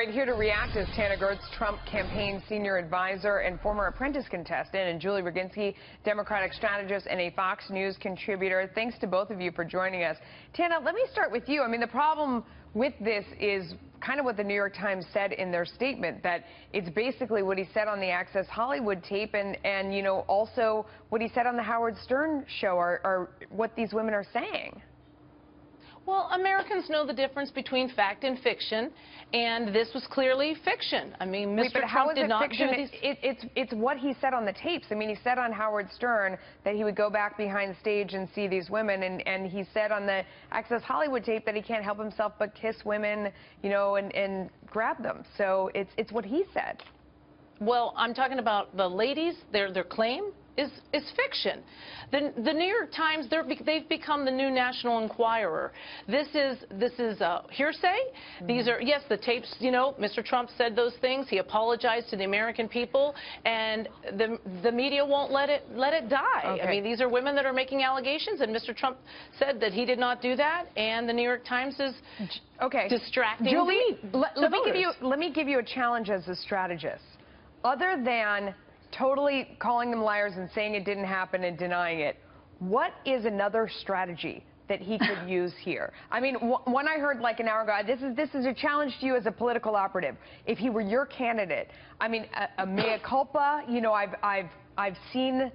right, here to react is Tana, Goertz, Trump campaign senior advisor and former Apprentice contestant, and Julie Roginsky, Democratic strategist and a Fox News contributor. Thanks to both of you for joining us. Tana, let me start with you. I mean, the problem with this is kind of what the New York Times said in their statement, that it's basically what he said on the Access Hollywood tape and you know, also what he said on the Howard Stern show are what these women are saying. Well, Americans know the difference between fact and fiction, and this was clearly fiction. I mean, Mr. Trump did not do these. It's what he said on the tapes. I mean, he said on Howard Stern that he would go back behind stage and see these women, and he said on the Access Hollywood tape that he can't help himself but kiss women, you know, and grab them. So it's what he said. Well, I'm talking about the ladies. Their claim is fiction. The New York Times, they've become the new National Enquirer. This is hearsay. These are, yes, the tapes, you know, Mr. Trump said those things. He apologized to the American people, and the media won't let it die. Okay. I mean, these are women that are making allegations, and Mr. Trump said that he did not do that, and the New York Times is distracting. Julie, let me give you a challenge as a strategist. Other than totally calling them liars and saying it didn't happen and denying it, what is another strategy that he could use here? I mean, one I heard like an hour ago, this is a challenge to you as a political operative. If he were your candidate, I mean, a mea culpa, you know, I've seen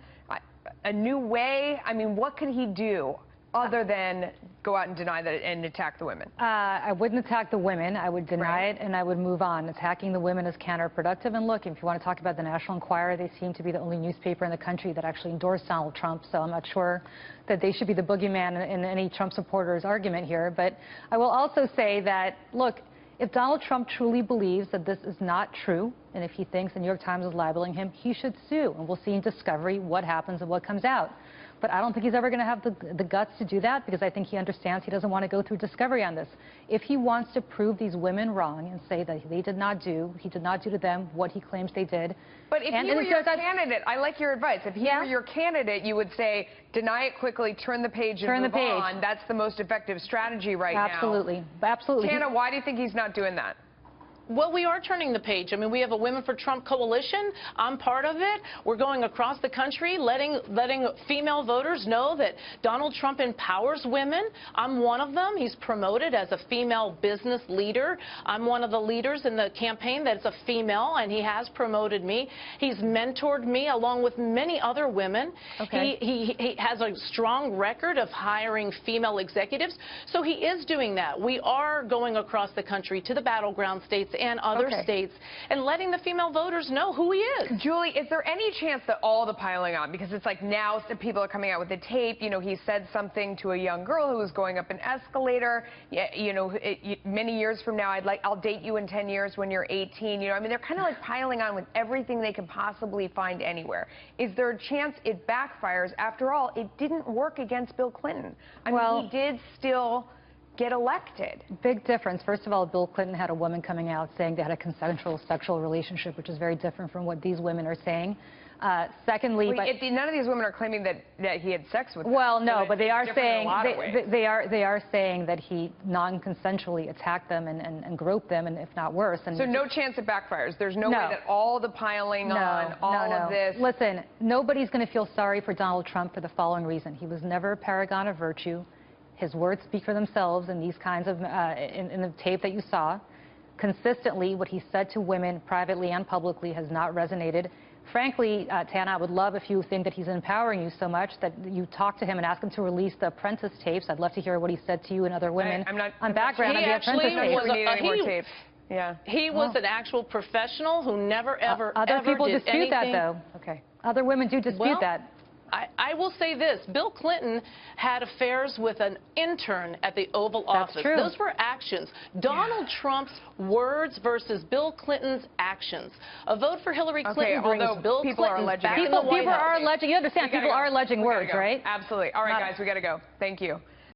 a new way. I mean, what could he do other than go out and deny that and attack the women? I wouldn't attack the women. I would deny it, and I would move on. Attacking the women is counterproductive. And look, if you want to talk about the National Enquirer, they seem to be the only newspaper in the country that actually endorsed Donald Trump. So I'm not sure that they should be the boogeyman in any Trump supporter's argument here. But I will also say that, look, if Donald Trump truly believes that this is not true, and if he thinks the New York Times is libeling him, he should sue. And we'll see in discovery what happens and what comes out. But I don't think he's ever going to have the guts to do that, because I think he understands he doesn't want to go through discovery on this. If he wants to prove these women wrong and say that he did not do to them what he claims they did. But if he were your candidate, I like your advice. If he were your candidate, you would say, deny it quickly, turn the page and move on. That's the most effective strategy right now. Absolutely. Absolutely. Tana, why do you think he's not doing that? Well, we are turning the page. I mean, we have a Women for Trump coalition. I'm part of it. We're going across the country letting female voters know that Donald Trump empowers women. I'm one of them. He's promoted as a female business leader. I'm one of the leaders in the campaign that's a female, and he has promoted me. He's mentored me along with many other women. Okay. He has a strong record of hiring female executives, so he is doing that. We are going across the country to the battleground states and other states, and letting the female voters know who he is. Julie, is there any chance that all the piling on, because it's like now people are coming out with the tape, you know, he said something to a young girl who was going up an escalator, you know, many years from now, I'll date you in 10 years when you're 18, you know, I mean, they're kind of like piling on with everything they can possibly find anywhere. Is there a chance it backfires? After all, it didn't work against Bill Clinton. I mean, he did still get elected. Big difference. First of all, Bill Clinton had a woman coming out saying they had a consensual sexual relationship, which is very different from what these women are saying. Secondly, none of these women are claiming that he had sex with them. Well, no, but they are saying they are saying that he non-consensually attacked them and groped them, and if not worse. And so no chance it backfires. There's no way that all the piling on, all of this. Listen, nobody's going to feel sorry for Donald Trump for the following reason: he was never a paragon of virtue. His words speak for themselves in these kinds of, in the tape that you saw. Consistently, what he said to women privately and publicly has not resonated. Frankly, Tana, I would love if you think that he's empowering you so much that you talk to him and ask him to release the Apprentice tapes. I'd love to hear what he said to you and other women on background of the Apprentice tapes. He was an actual professional who never, ever did anything. Other people dispute that, though. Okay. Other women do dispute that. I will say this. Bill Clinton had affairs with an intern at the Oval Office. That's true. Those were actions. Donald Trump's words versus Bill Clinton's actions. A vote for Hillary Clinton brings Bill Clinton back in the White House. People are alleging. You understand, people are alleging words, right? Absolutely. All right, guys, we got to go. Thank you.